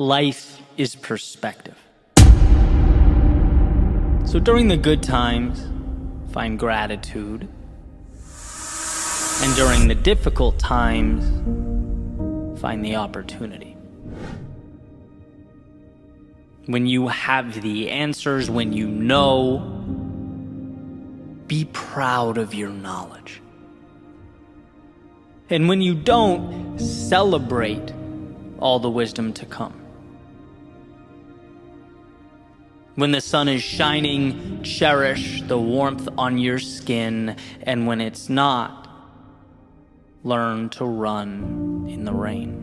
Life is perspective. So during the good times, find gratitude. And during the difficult times, find the opportunity. When you have the answers, when you know, be proud of your knowledge. And when you don't, celebrate all the wisdom to come. When the sun is shining, cherish the warmth on your skin, and when it's not, learn to run in the rain.